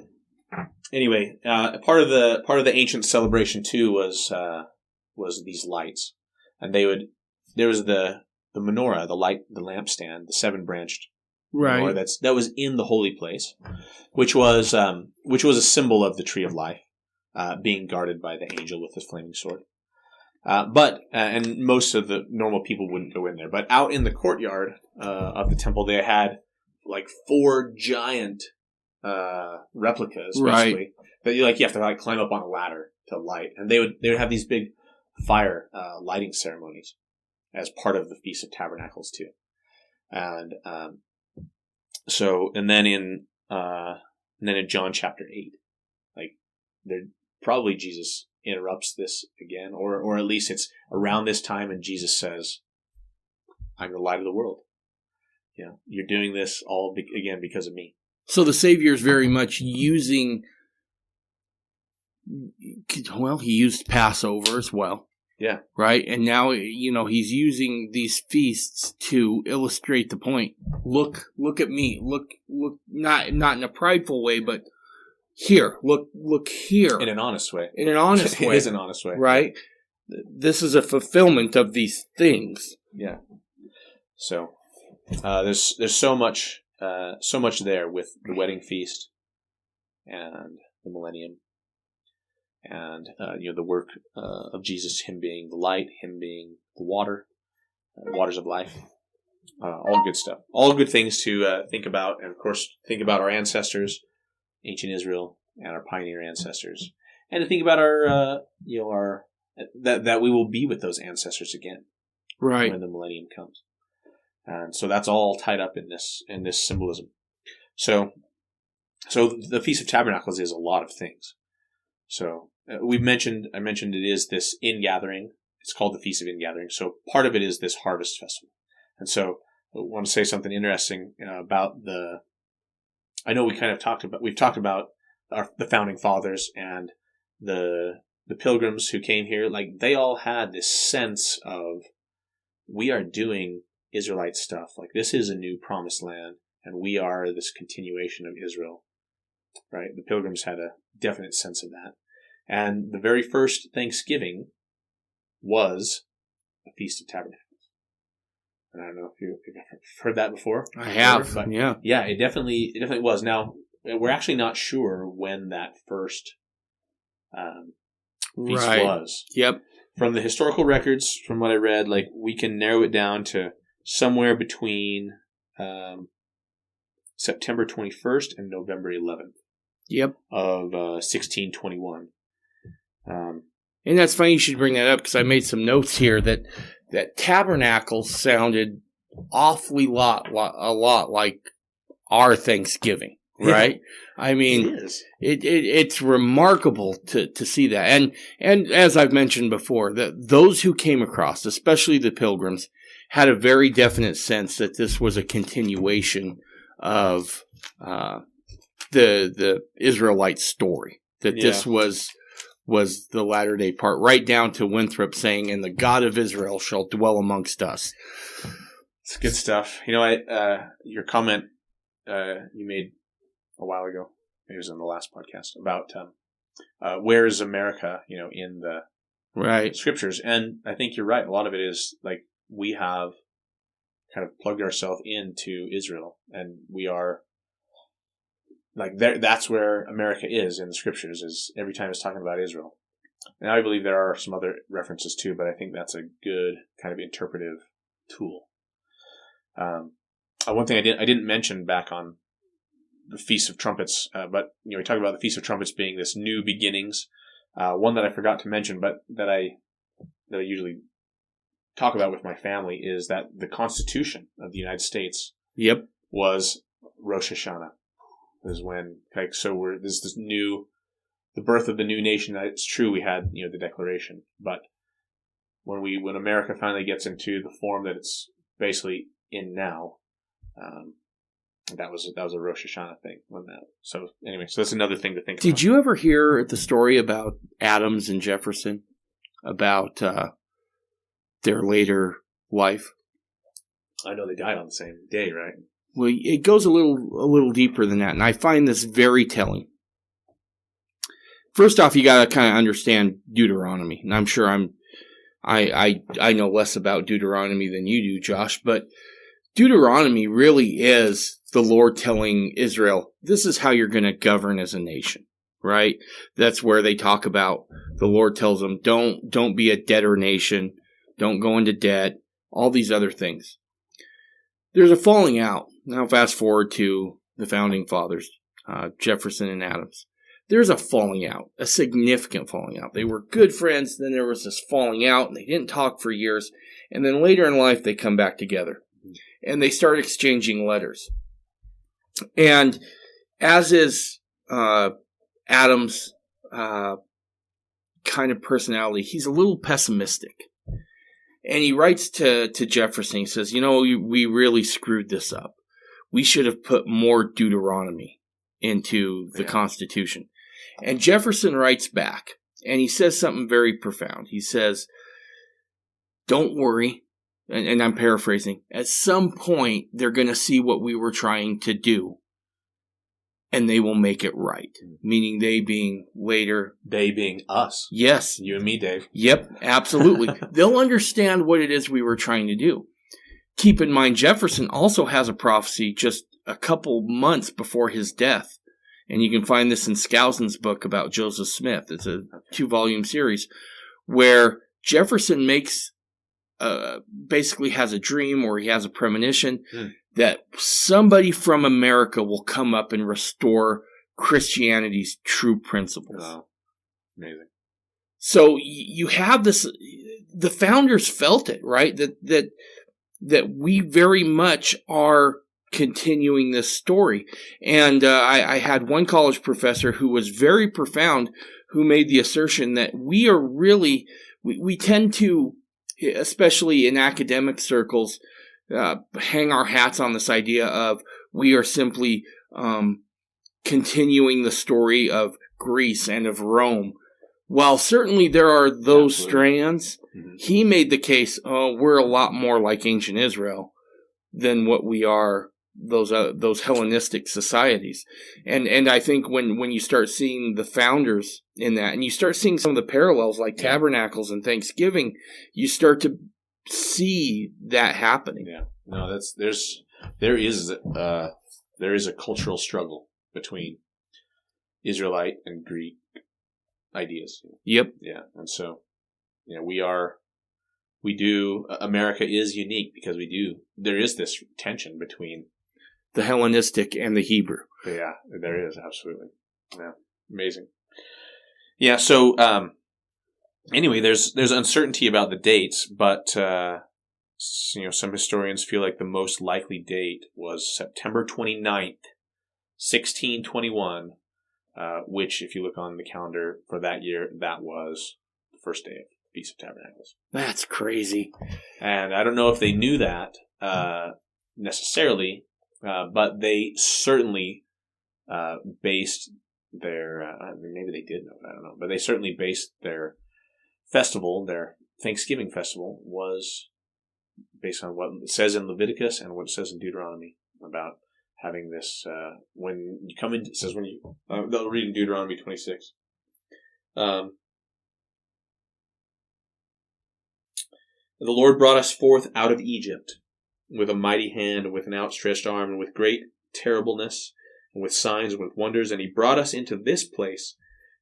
anyway, part of the ancient celebration too was these lights. And there was the menorah, the lampstand, the 7-branched right menorah that was in the holy place, which was a symbol of the tree of life, being guarded by the angel with his flaming sword. But most of the normal people wouldn't go in there. But out in the courtyard of the temple, they had like 4 giant replicas, basically, that you have to like climb up on a ladder to light, and they would have these big fire lighting ceremonies as part of the Feast of Tabernacles too. And then in John chapter 8, like probably Jesus interrupts this again, or at least it's around this time, and Jesus says, "I'm the light of the world. You're doing this all again because of me." So the Savior is very much using. Well, he used Passover as well. Yeah. Right? And now, he's using these feasts to illustrate the point. Look at me. Look, not in a prideful way, but here. Look here. In an honest way. In an honest way. It is an honest way. Right? This is a fulfillment of these things. Yeah. So, there's so much there with the wedding feast and the millennium. And, the work of Jesus, him being the light, him being the water, waters of life, all good stuff. All good things to think about. And, of course, think about our ancestors, ancient Israel, and our pioneer ancestors. And to think about that we will be with those ancestors again. Right. When the millennium comes. And so that's all tied up in this symbolism. So the Feast of Tabernacles is a lot of things. So I mentioned it is this ingathering. It's called the Feast of Ingathering. So part of it is this harvest festival. And so I want to say something interesting about I know we've talked about the founding fathers and the pilgrims who came here. Like, they all had this sense of, we are doing Israelite stuff. Like, this is a new promised land, and we are this continuation of Israel. Right? The pilgrims had a definite sense of that. And the very first Thanksgiving was a Feast of Tabernacles. And I don't know if you've heard that before. I have, but yeah. Yeah, it definitely was. Now, we're actually not sure when that first feast was. Yep. From the historical records, from what I read, like, we can narrow it down to somewhere between September 21st and November 11th. Yep. Of 1621. And that's funny you should bring that up, because I made some notes here that Tabernacles sounded awfully a lot like our Thanksgiving, right? Yeah. I mean, it's remarkable to see that. And as I've mentioned before, that those who came across, especially the Pilgrims, had a very definite sense that this was a continuation of the Israelite story, that this was the latter-day part, right down to Winthrop saying, "And the God of Israel shall dwell amongst us." It's good stuff. You know, your comment you made a while ago, it was in the last podcast, about where is America, in the scriptures. And I think you're right. A lot of it is, like, we have kind of plugged ourselves into Israel, and we are, like, that's where America is in the scriptures, is every time it's talking about Israel. And I believe there are some other references too, but I think that's a good kind of interpretive tool. One thing I didn't mention back on the Feast of Trumpets, but we talk about the Feast of Trumpets being this new beginnings. One that I forgot to mention, but that I usually talk about with my family, is that the Constitution of the United States was Rosh Hashanah. Is when, like, so there's this the birth of the new nation. That it's true, we had the Declaration, but when America finally gets into the form that it's basically in now, that was a Rosh Hashanah thing. So that's another thing to think about. Did you ever hear the story about Adams and Jefferson, about their later life? I know they died on the same day, right? Well, it goes a little deeper than that, and I find this very telling. First off, you got to kind of understand Deuteronomy, and I'm sure I know less about Deuteronomy than you do, Josh, but Deuteronomy really is the Lord telling Israel, this is how you're going to govern as a nation, right? That's where they talk about, the Lord tells them, don't be a debtor nation, don't go into debt, all these other things. There's a falling out. Now fast forward to the founding fathers, Jefferson and Adams. There's a falling out, a significant falling out. They were good friends, then there was this falling out, and they didn't talk for years. And then later in life, they come back together. And they start exchanging letters. And as is Adams' kind of personality, he's a little pessimistic. And he writes to Jefferson, he says, we really screwed this up. We should have put more Deuteronomy into the Constitution. And Jefferson writes back, and he says something very profound. He says, don't worry, and I'm paraphrasing, at some point they're going to see what we were trying to do, and they will make it right. Meaning they being later. They being us. Yes. You and me, Dave. Yep, absolutely. They'll understand what it is we were trying to do. Keep in mind, Jefferson also has a prophecy just a couple months before his death. And you can find this in Skousen's book about Joseph Smith. It's a 2-volume series where Jefferson basically has a dream, or he has a premonition that somebody from America will come up and restore Christianity's true principles. Wow. Amazing. So you have this, the founders felt it, right? That we very much are continuing this story. And I had one college professor who was very profound, who made the assertion that we are really, we tend to, especially in academic circles, hang our hats on this idea of we are simply continuing the story of Greece and of Rome. While certainly there are those strands, he made the case, we're a lot more like ancient Israel than what we are those Hellenistic societies. And I think when you start seeing the founders in that, and you start seeing some of the parallels like Tabernacles and Thanksgiving, you start to see that happening. Yeah. No, there is a cultural struggle between Israelite and Greek ideas. Yep. Yeah. And so, America is unique because there is this tension between the Hellenistic and the Hebrew. Yeah, there is, absolutely. Yeah, amazing. Yeah, so anyway, there's uncertainty about the dates, but some historians feel like the most likely date was September 29th, 1621, which, if you look on the calendar for that year, that was the first day of Feast of Tabernacles. That's crazy. And I don't know if they knew that necessarily, but they certainly based their, maybe they did know it, I don't know, but they certainly based their festival, their Thanksgiving festival, was based on what it says in Leviticus and what it says in Deuteronomy about having this, when you come in, it says they'll read in Deuteronomy 26. The Lord brought us forth out of Egypt with a mighty hand and with an outstretched arm and with great terribleness and with signs and with wonders. And he brought us into this place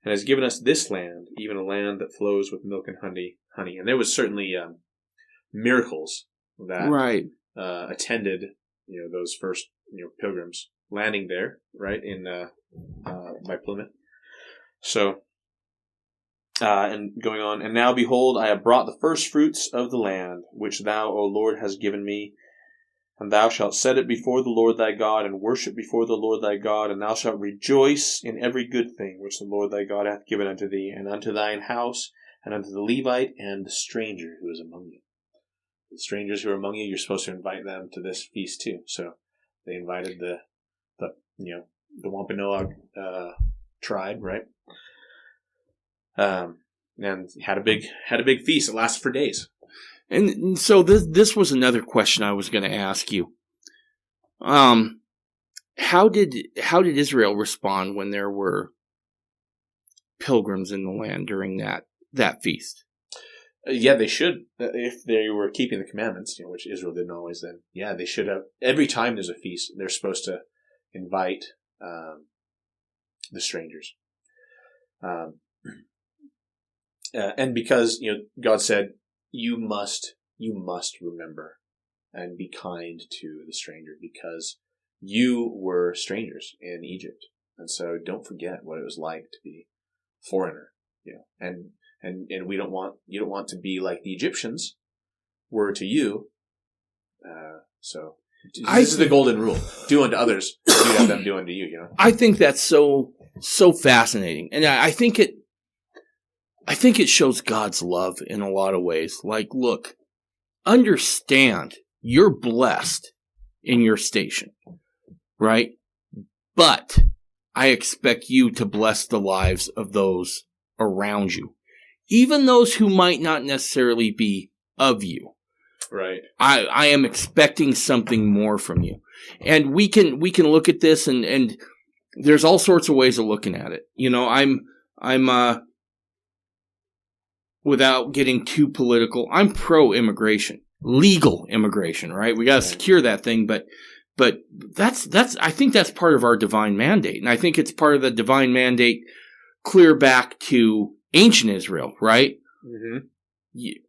and has given us this land, even a land that flows with milk and honey. And there was certainly miracles that attended, those first pilgrims landing there, right, in by Plymouth. So, and going on, and now behold, I have brought the first fruits of the land, which thou, O Lord, hast given me. And thou shalt set it before the Lord thy God, and worship before the Lord thy God, and thou shalt rejoice in every good thing which the Lord thy God hath given unto thee, and unto thine house, and unto the Levite, and the stranger who is among you. The strangers who are among you, you're supposed to invite them to this feast too. So they invited the Wampanoag tribe, right? And had a big feast. It lasted for days. And so this was another question I was going to ask you. How did Israel respond when there were pilgrims in the land during that feast? Yeah, they should. If they were keeping the commandments, which Israel didn't always then. Yeah, they should have. Every time there's a feast, they're supposed to invite the strangers. And because, God said, you must remember and be kind to the stranger because you were strangers in Egypt. And so don't forget what it was like to be a foreigner, and you don't want to be like the Egyptians were to you. So this is the golden rule. Do unto others, do have them do unto you, I think that's so fascinating. And I think it shows God's love in a lot of ways. Like, look, understand you're blessed in your station, right? But I expect you to bless the lives of those around you, even those who might not necessarily be of you. Right. I am expecting something more from you. And we can look at this and there's all sorts of ways of looking at it. I'm without getting too political, I'm pro-immigration, legal immigration, right? We got to secure that thing, but that's I think that's part of our divine mandate, and I think it's part of the divine mandate clear back to ancient Israel, right? Mm-hmm. You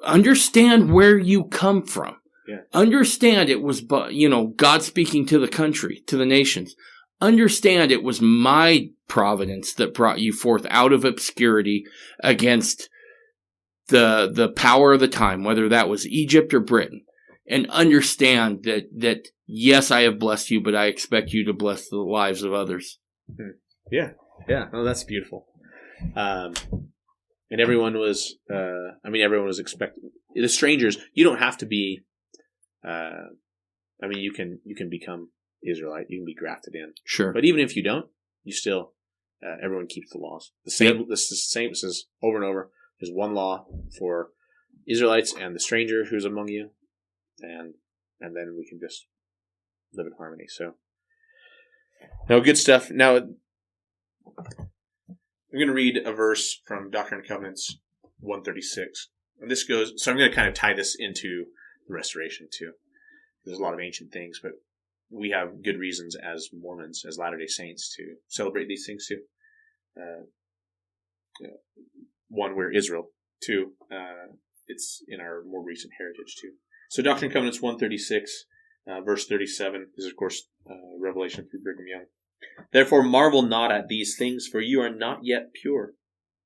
understand where you come from. Yeah. Understand it was, God speaking to the country, to the nations. Understand it was my providence that brought you forth out of obscurity against the power of the time, whether that was Egypt or Britain, and understand that yes, I have blessed you, but I expect you to bless the lives of others. Yeah. Oh, that's beautiful. And everyone was expecting the strangers. You don't have to be. You can become Israelite. You can be grafted in. Sure. But even if you don't, you still everyone keeps the laws. The same. Yep. This is the same. It says over and over. There's one law for Israelites and the stranger who's among you, and then we can just live in harmony. So, no, good stuff. Now, I'm going to read a verse from Doctrine and Covenants 136. and this goes, so I'm going to kind of tie this into the restoration too. There's a lot of ancient things, but we have good reasons as Mormons, as Latter-day Saints, to celebrate these things too. One, we're Israel. Two, it's in our more recent heritage too. So Doctrine and Covenants 136, verse 37 is, of course, Revelation through Brigham Young. Therefore marvel not at these things, for you are not yet pure.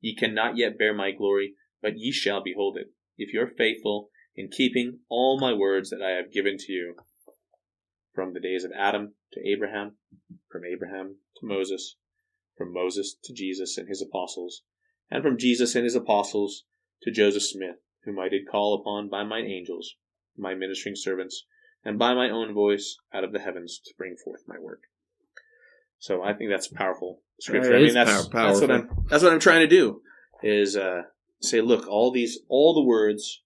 Ye cannot yet bear my glory, but ye shall behold it, if you are faithful in keeping all my words that I have given to you. From the days of Adam to Abraham, from Abraham to Moses, from Moses to Jesus and his apostles, and from Jesus and his apostles to Joseph Smith, whom I did call upon by mine angels, my ministering servants, and by my own voice out of the heavens to bring forth my work. So I think that's powerful scripture. That's what I'm trying to do, is say, look, all the words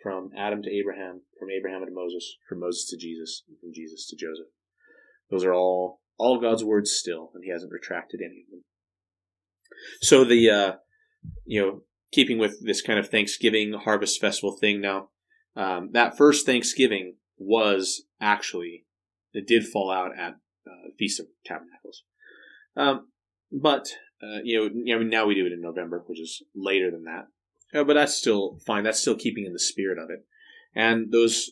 from Adam to Abraham, from Abraham to Moses, from Moses to Jesus, and from Jesus to Joseph. Those are all God's words still, and he hasn't retracted any of them. So the, keeping with this kind of Thanksgiving harvest festival thing now, that first Thanksgiving was actually, it did fall out at Feast of Tabernacles. But now we do it in November, which is later than that. But that's still fine. That's still keeping in the spirit of it. And those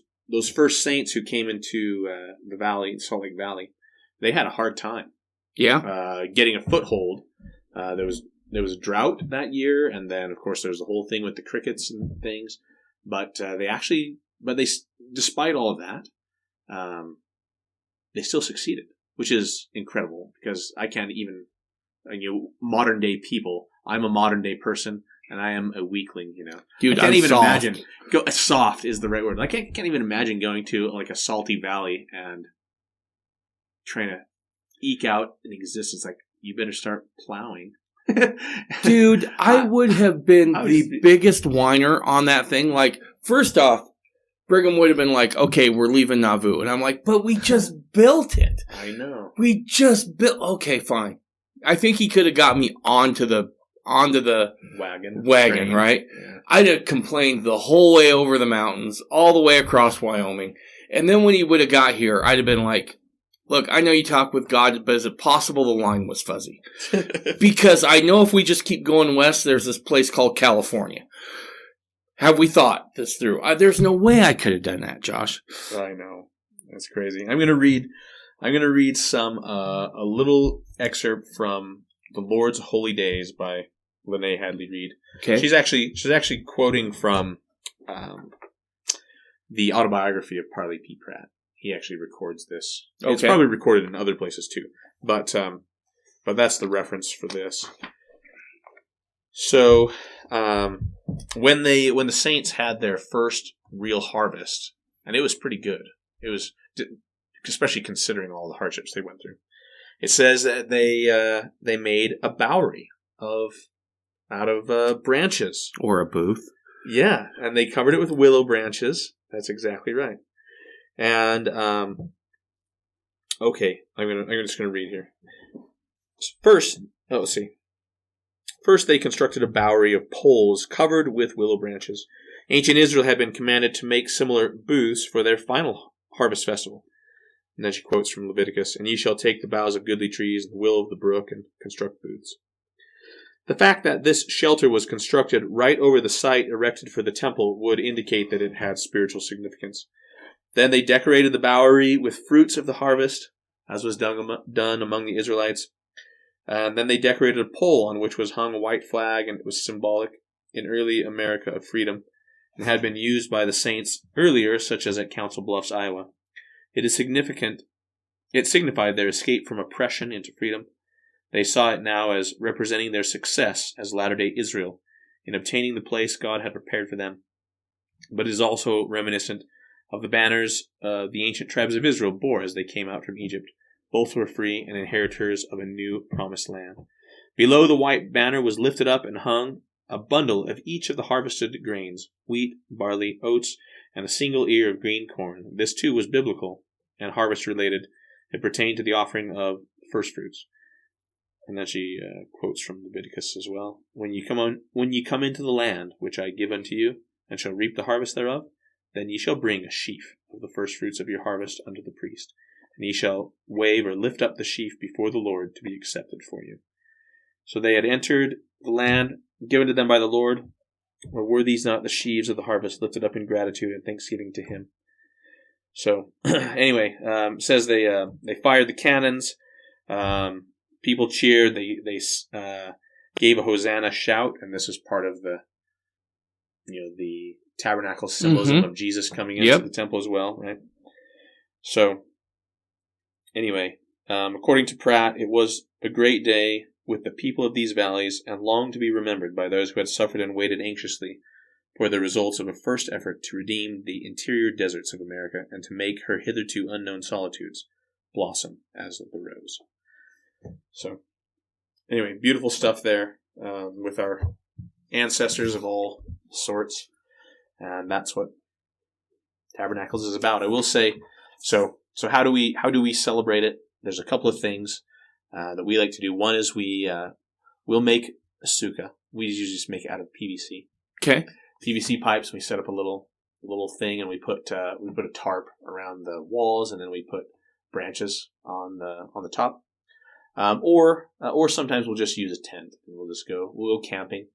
first saints who came into the valley, Salt Lake Valley, they had a hard time. Yeah. Getting a foothold. There was a drought that year, and then of course there was the whole thing with the crickets and things. But despite all of that, they still succeeded, which is incredible, because I can't even, modern day people. I'm a modern day person. And I am a weakling, Dude, I can't even soft. imagine. Soft is the right word. I can't even imagine going to like a salty valley and trying to eke out an existence. Like, you better start plowing. Dude, I would have been the biggest whiner on that thing. Like, first off, Brigham would have been like, okay, we're leaving Nauvoo. And I'm like, but we just built it. I know. We just built. Okay, fine. I think he could have got me onto the wagon, train. Right? Yeah. I'd have complained the whole way over the mountains, all the way across Wyoming. And then when he would have got here, I'd have been like, look, I know you talk with God, but is it possible the line was fuzzy? Because I know if we just keep going west, there's this place called California. Have we thought this through? There's no way I could have done that, Josh. I know. That's crazy. I'm going to read some, a little excerpt from The Lord's Holy Days by Lene Hadley Reed. Okay. She's actually quoting from the autobiography of Parley P. Pratt. He actually records this. Okay. It's probably recorded in other places too, but that's the reference for this. So when the saints had their first real harvest, and it was pretty good. It was, especially considering all the hardships they went through. It says that they made a bowery out of branches, or a booth. Yeah, and they covered it with willow branches. That's exactly right. And okay, I'm just gonna read here. First, let's see. First, they constructed a bowery of poles covered with willow branches. Ancient Israel had been commanded to make similar booths for their final harvest festival. And then she quotes from Leviticus, "And ye shall take the boughs of goodly trees and the willow of the brook and construct booths." The fact that this shelter was constructed right over the site erected for the temple would indicate that it had spiritual significance. Then they decorated the bowery with fruits of the harvest, as was done among the Israelites. And then they decorated a pole on which was hung a white flag, and it was symbolic in early America of freedom, and had been used by the saints earlier, such as at Council Bluffs, Iowa. It is significant. It signified their escape from oppression into freedom. They saw it now as representing their success as Latter-day Israel in obtaining the place God had prepared for them. But it is also reminiscent of the banners the ancient tribes of Israel bore as they came out from Egypt. Both were free and inheritors of a new promised land. Below the white banner was lifted up and hung a bundle of each of the harvested grains, wheat, barley, oats, and a single ear of green corn. This too was biblical and harvest related. It pertained to the offering of first fruits. And then she quotes from Leviticus as well. When ye come into the land which I give unto you, and shall reap the harvest thereof, then ye shall bring a sheaf of the first fruits of your harvest unto the priest, and ye shall wave or lift up the sheaf before the Lord to be accepted for you. So they had entered the land given to them by the Lord. Or were these not the sheaves of the harvest lifted up in gratitude and thanksgiving to him? So anyway, says they fired the cannons. People cheered. They gave a Hosanna shout, and this is part of the tabernacle symbolism of Jesus coming into the temple as well, right? So anyway, according to Pratt, it was a great day with the people of these valleys, and long to be remembered by those who had suffered and waited anxiously for the results of a first effort to redeem the interior deserts of America and to make her hitherto unknown solitudes blossom as the rose. So, anyway, beautiful stuff there with our ancestors of all sorts, and that's what Tabernacles is about. I will say, so how do we celebrate it? There's a couple of things that we like to do. One is we'll make a sukkah. We usually just make it out of PVC. Okay. PVC pipes. We set up a little thing, and we put a tarp around the walls, and then we put branches on the top. Or sometimes we'll just use a tent and we'll go camping.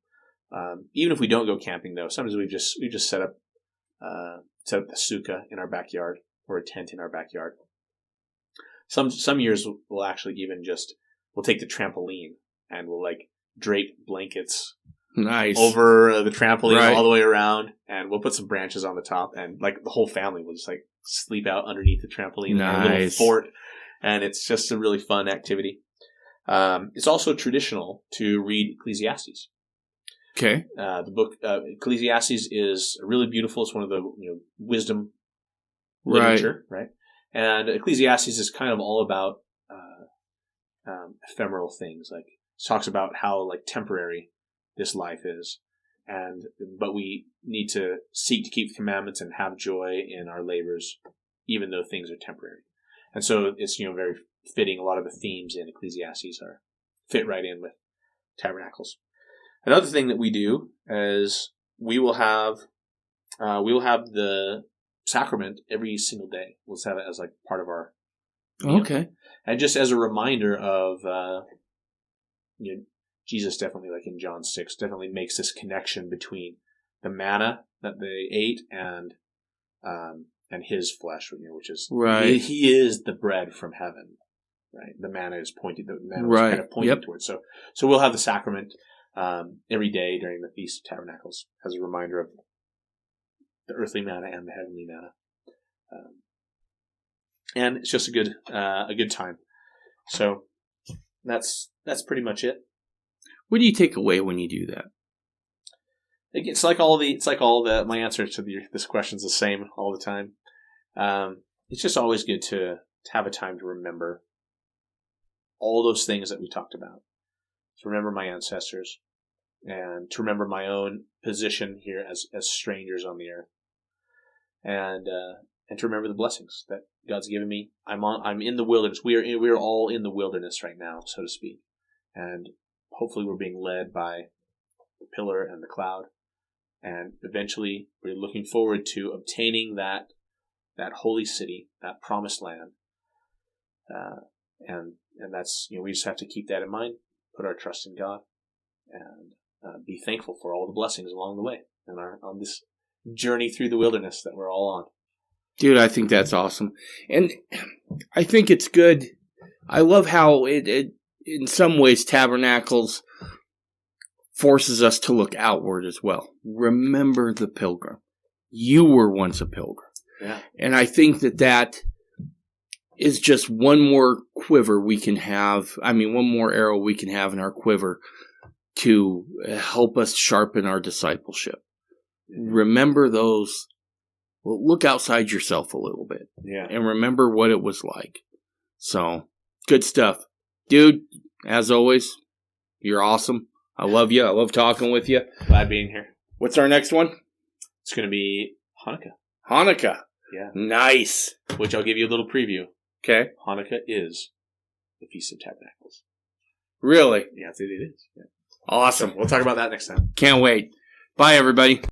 Even if we don't go camping though, sometimes we just set up the sukkah in our backyard or a tent in our backyard. Some years we'll actually even we'll take the trampoline and we'll like drape blankets over the trampoline all the way around, and we'll put some branches on the top, and like the whole family will just like sleep out underneath the trampoline in a little fort, and it's just a really fun activity. It's also traditional to read Ecclesiastes. Okay. The book Ecclesiastes is really beautiful. It's one of the wisdom Right. literature, right? And Ecclesiastes is kind of all about ephemeral things. Like it talks about how like temporary this life is, but we need to seek to keep the commandments and have joy in our labors, even though things are temporary. And so it's very fitting. A lot of the themes in Ecclesiastes fit right in with Tabernacles. Another thing that we do is we will have the sacrament every single day. We'll just have it as like part of our meal. Okay. And just as a reminder of Jesus definitely, like in John 6, definitely makes this connection between the manna that they ate and his flesh, which is right. He is the bread from heaven, right? The manna is pointing. The manna was kind of pointing towards. So we'll have the sacrament every day during the Feast of Tabernacles as a reminder of the earthly manna and the heavenly manna, and it's just a good time. So that's pretty much it. What do you take away when you do that? It's like all my answers to this question is the same all the time. It's just always good to have a time to remember all those things that we talked about. To remember my ancestors and to remember my own position here as strangers on the earth, and to remember the blessings that God's given me. I'm in the wilderness. We are all in the wilderness right now, so to speak, and hopefully we're being led by the pillar and the cloud. And eventually, we're looking forward to obtaining that holy city, that promised land. And that's, we just have to keep that in mind, put our trust in God, and be thankful for all the blessings along the way and on this journey through the wilderness that we're all on. Dude, I think that's awesome. And I think it's good. I love how it in some ways, Tabernacles forces us to look outward as well. Remember the pilgrim. You were once a pilgrim. Yeah. And I think that is just one more quiver we can have. I mean, one more arrow we can have in our quiver to help us sharpen our discipleship. Remember those. Well, look outside yourself a little bit. Yeah. And remember what it was like. So, good stuff. Dude, as always, you're awesome. I love you. I love talking with you. Glad being here. What's our next one? It's going to be Hanukkah. Hanukkah. Yeah. Nice. Which I'll give you a little preview. Okay. Hanukkah is the Feast of Tabernacles. Really? Yeah, it is. Yeah. Awesome. We'll talk about that next time. Can't wait. Bye, everybody.